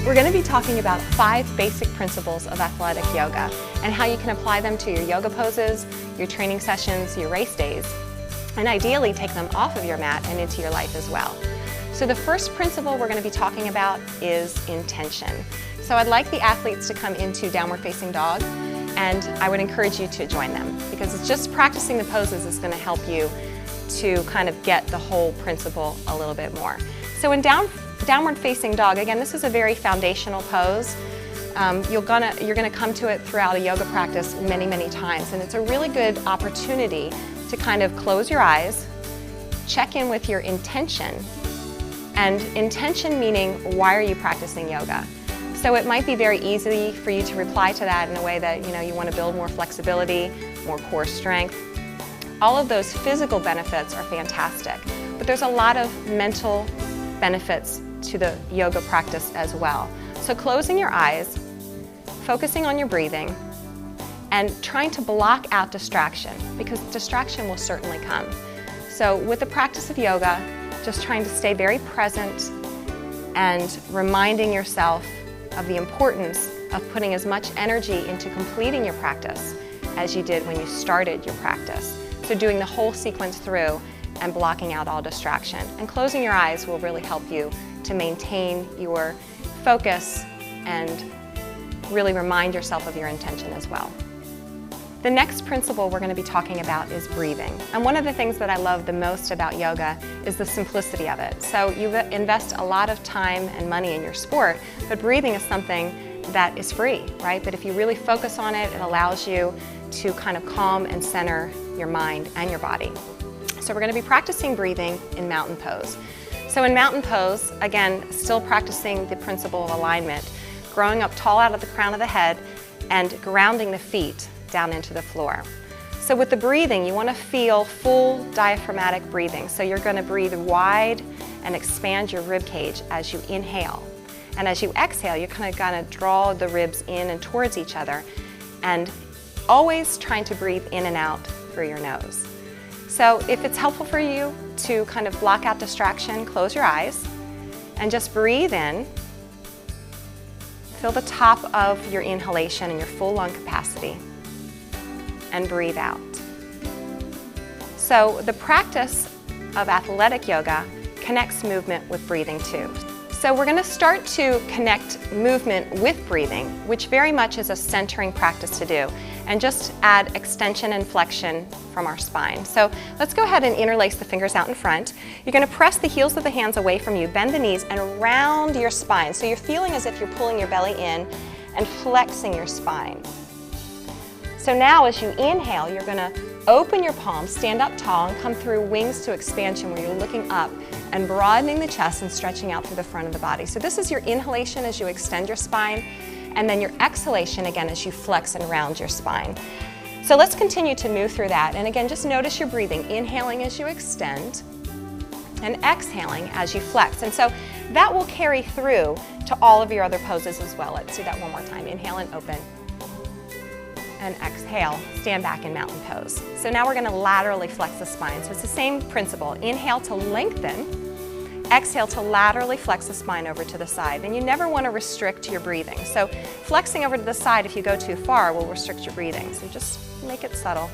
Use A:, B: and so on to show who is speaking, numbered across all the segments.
A: We're going to be talking about 5 basic principles of athletic yoga and how you can apply them to your yoga poses, your training sessions, your race days, and ideally take them off of your mat and into your life as well. So the first principle we're going to be talking about is intention. So I'd like the athletes to come into downward facing dog, and I would encourage you to join them because it's just practicing the poses is going to help you to kind of get the whole principle a little bit more. So in downward facing dog, again, this is a very foundational pose. You're gonna come to it throughout a yoga practice many, many times, and it's a really good opportunity to kind of close your eyes, check in with your intention, and intention meaning why are you practicing yoga? So it might be very easy for you to reply to that in a way that you want to build more flexibility, more core strength. All of those physical benefits are fantastic, but there's a lot of mental benefits to the yoga practice as well. So closing your eyes, focusing on your breathing, and trying to block out distraction, because distraction will certainly come. So with the practice of yoga, just trying to stay very present and reminding yourself of the importance of putting as much energy into completing your practice as you did when you started your practice. So doing the whole sequence through and blocking out all distraction. And closing your eyes will really help you to maintain your focus and really remind yourself of your intention as well. The next principle we're going to be talking about is breathing. And one of the things that I love the most about yoga is the simplicity of it. So you invest a lot of time and money in your sport, but breathing is something that is free, right? But if you really focus on it, it allows you to kind of calm and center your mind and your body. So we're going to be practicing breathing in mountain pose. So in mountain pose, again, still practicing the principle of alignment, growing up tall out of the crown of the head and grounding the feet down into the floor. So with the breathing, you want to feel full diaphragmatic breathing. So you're going to breathe wide and expand your rib cage as you inhale. And as you exhale, you're kind of draw the ribs in and towards each other, and always trying to breathe in and out through your nose. So if it's helpful for you to kind of block out distraction, close your eyes and just breathe in. Feel the top of your inhalation and your full lung capacity, and breathe out. So the practice of athletic yoga connects movement with breathing too. So we're going to start to connect movement with breathing, which very much is a centering practice to do, and just add extension and flexion from our spine. So let's go ahead and interlace the fingers out in front. You're going to press the heels of the hands away from you, bend the knees, and round your spine. So you're feeling as if you're pulling your belly in and flexing your spine. So now as you inhale, you're going to open your palms, stand up tall, and come through wings to expansion where you're looking up and broadening the chest and stretching out through the front of the body. So this is your inhalation as you extend your spine, and then your exhalation again as you flex and round your spine. So let's continue to move through that. And again, just notice your breathing, inhaling as you extend and exhaling as you flex. And so that will carry through to all of your other poses as well. Let's do that one more time. Inhale and open. And exhale, stand back in mountain pose. So now we're going to laterally flex the spine. So it's the same principle. Inhale to lengthen, exhale to laterally flex the spine over to the side. And you never want to restrict your breathing. So flexing over to the side if you go too far will restrict your breathing. So just make it subtle,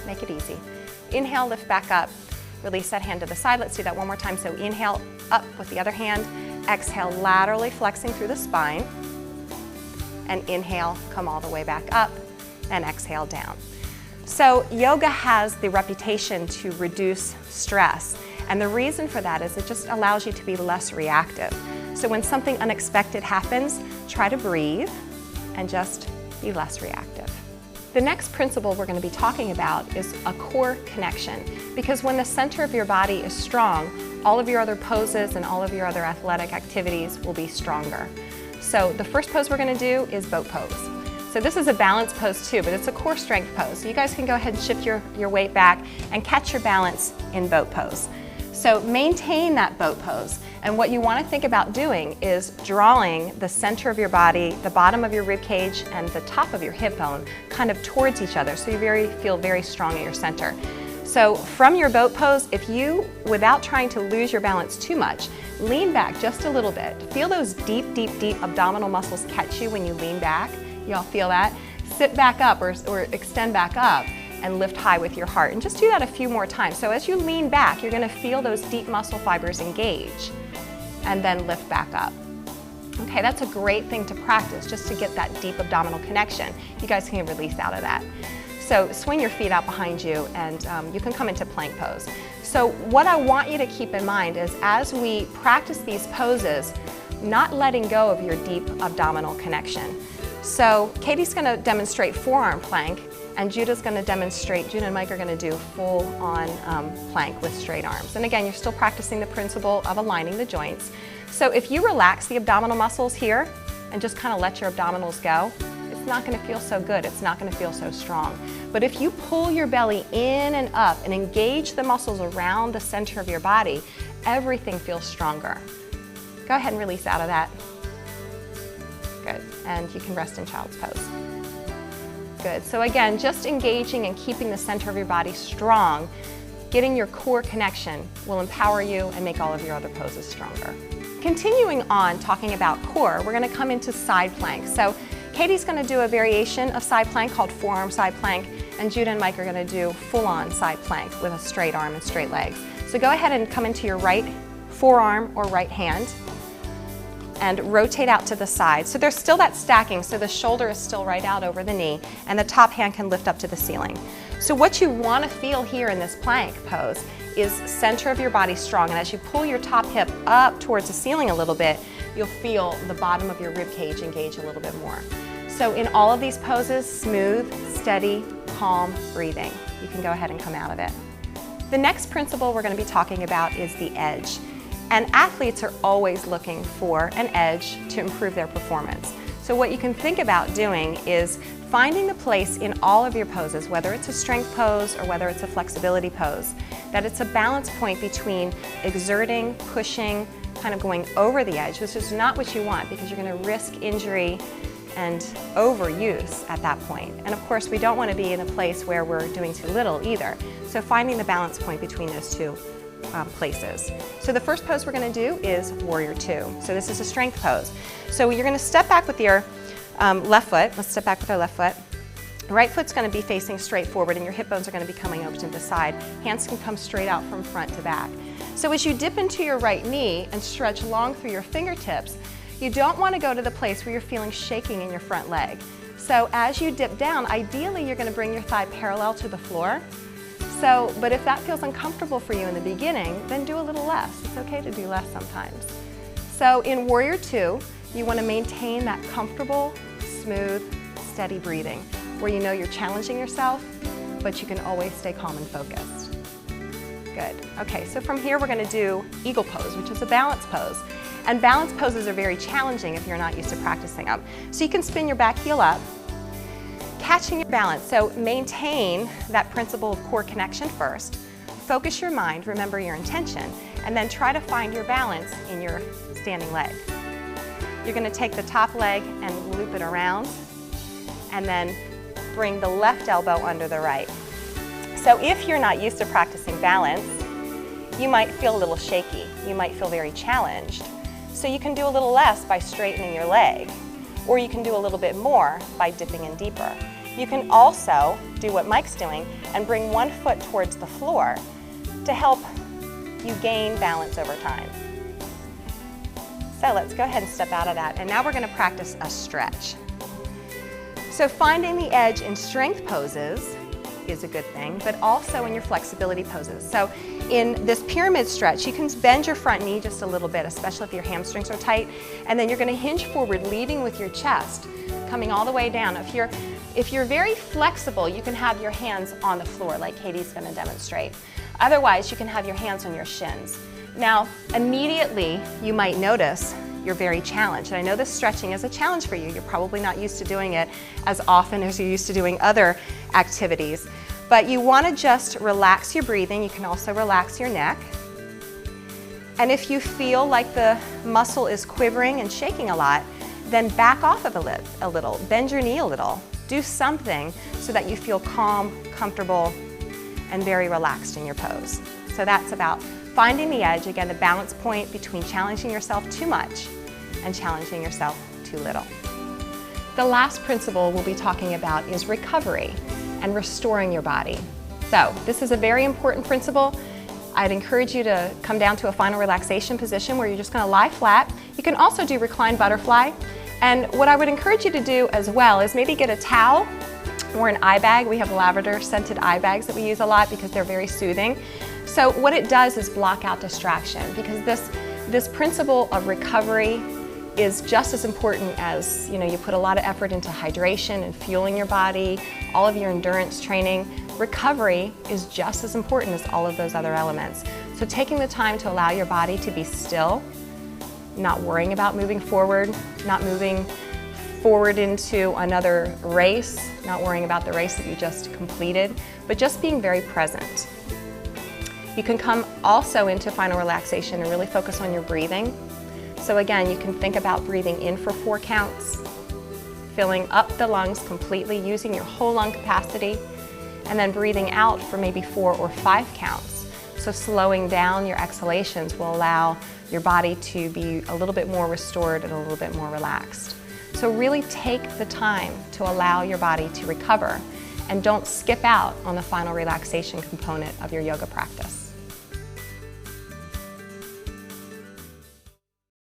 A: make it easy. Inhale, lift back up, release that hand to the side. Let's do that one more time. So inhale up with the other hand, exhale laterally flexing through the spine, and inhale, come all the way back up, and exhale down. So yoga has the reputation to reduce stress, and the reason for that is it just allows you to be less reactive. So when something unexpected happens, try to breathe and just be less reactive. The next principle we're going to be talking about is a core connection, because when the center of your body is strong, all of your other poses and all of your other athletic activities will be stronger. So the first pose we're going to do is boat pose. So this is a balance pose too, but it's a core strength pose. So you guys can go ahead and shift your weight back and catch your balance in boat pose. So maintain that boat pose. And what you want to think about doing is drawing the center of your body, the bottom of your rib cage, and the top of your hip bone kind of towards each other, so you feel very strong at your center. So from your boat pose, if you, without trying to lose your balance too much, lean back just a little bit. Feel those deep, deep, deep abdominal muscles catch you when you lean back. You all feel that? Sit back up or extend back up and lift high with your heart. And just do that a few more times. So as you lean back, you're gonna feel those deep muscle fibers engage and then lift back up. Okay, that's a great thing to practice just to get that deep abdominal connection. You guys can release out of that. So swing your feet out behind you and you can come into plank pose. So what I want you to keep in mind is as we practice these poses, not letting go of your deep abdominal connection. So Katie's gonna demonstrate forearm plank and Judah and Mike are gonna do full on plank with straight arms. And again, you're still practicing the principle of aligning the joints. So if you relax the abdominal muscles here and just kind of let your abdominals go, it's not going to feel so good. It's not going to feel so strong. But if you pull your belly in and up and engage the muscles around the center of your body, everything feels stronger. Go ahead and release out of that. Good. And you can rest in child's pose. Good. So again, just engaging and keeping the center of your body strong, getting your core connection will empower you and make all of your other poses stronger. Continuing on talking about core, we're going to come into side plank. So Katie's going to do a variation of side plank called forearm side plank, and Judah and Mike are going to do full-on side plank with a straight arm and straight legs. So go ahead and come into your right forearm or right hand and rotate out to the side. So there's still that stacking, so the shoulder is still right out over the knee, and the top hand can lift up to the ceiling. So what you want to feel here in this plank pose is center of your body strong, and as you pull your top hip up towards the ceiling a little bit, you'll feel the bottom of your rib cage engage a little bit more. So in all of these poses, smooth, steady, calm breathing. You can go ahead and come out of it. The next principle we're going to be talking about is the edge. And athletes are always looking for an edge to improve their performance. So what you can think about doing is finding the place in all of your poses, whether it's a strength pose or whether it's a flexibility pose, that it's a balance point between exerting, pushing, kind of going over the edge, which is not what you want because you're going to risk injury and overuse at that point. And of course, we don't want to be in a place where we're doing too little either. So finding the balance point between those two places. So the first pose we're going to do is Warrior Two. So this is a strength pose. So you're going to step back with your left foot. Let's step back with our left foot. Right foot's going to be facing straight forward and your hip bones are going to be coming over to the side. Hands can come straight out from front to back. So as you dip into your right knee and stretch long through your fingertips, you don't want to go to the place where you're feeling shaking in your front leg. So as you dip down, ideally you're going to bring your thigh parallel to the floor. But if that feels uncomfortable for you in the beginning, then do a little less. It's okay to do less sometimes. So in Warrior Two, you want to maintain that comfortable, smooth, steady breathing, where you know you're challenging yourself, but you can always stay calm and focused. Good. Okay, so from here we're going to do Eagle Pose, which is a balance pose. And balance poses are very challenging if you're not used to practicing them. So you can spin your back heel up, catching your balance. So maintain that principle of core connection first. Focus your mind, remember your intention, and then try to find your balance in your standing leg. You're going to take the top leg and loop it around, and then bring the left elbow under the right. So if you're not used to practicing balance, you might feel a little shaky. You might feel very challenged. So you can do a little less by straightening your leg, or you can do a little bit more by dipping in deeper. You can also do what Mike's doing and bring one foot towards the floor to help you gain balance over time. So let's go ahead and step out of that. And now we're going to practice a stretch. So finding the edge in strength poses is a good thing, but also in your flexibility poses. So in this pyramid stretch, you can bend your front knee just a little bit, especially if your hamstrings are tight, and then you're going to hinge forward, leading with your chest, coming all the way down. If you're very flexible, you can have your hands on the floor, like Katie's going to demonstrate. Otherwise, you can have your hands on your shins. Now, immediately, you might notice you're very challenged. And I know this stretching is a challenge for you. You're probably not used to doing it as often as you're used to doing other activities. But you want to just relax your breathing. You can also relax your neck. And if you feel like the muscle is quivering and shaking a lot, then back off of a little, bend your knee a little. Do something so that you feel calm, comfortable, and very relaxed in your pose. So that's about finding the edge, again, the balance point between challenging yourself too much and challenging yourself too little. The last principle we'll be talking about is recovery and restoring your body. So this is a very important principle. I'd encourage you to come down to a final relaxation position where you're just going to lie flat. You can also do reclined butterfly. And what I would encourage you to do as well is maybe get a towel or an eye bag. We have lavender scented eye bags that we use a lot because they're very soothing. So what it does is block out distraction, because this principle of recovery is just as important as, you put a lot of effort into hydration and fueling your body, all of your endurance training. Recovery is just as important as all of those other elements. So taking the time to allow your body to be still, not worrying about moving forward, not moving forward into another race, not worrying about the race that you just completed, but just being very present. You can come also into final relaxation and really focus on your breathing. So again, you can think about breathing in for 4 counts, filling up the lungs completely, using your whole lung capacity, and then breathing out for maybe 4 or 5 counts. So slowing down your exhalations will allow your body to be a little bit more restored and a little bit more relaxed. So really take the time to allow your body to recover, and don't skip out on the final relaxation component of your yoga practice.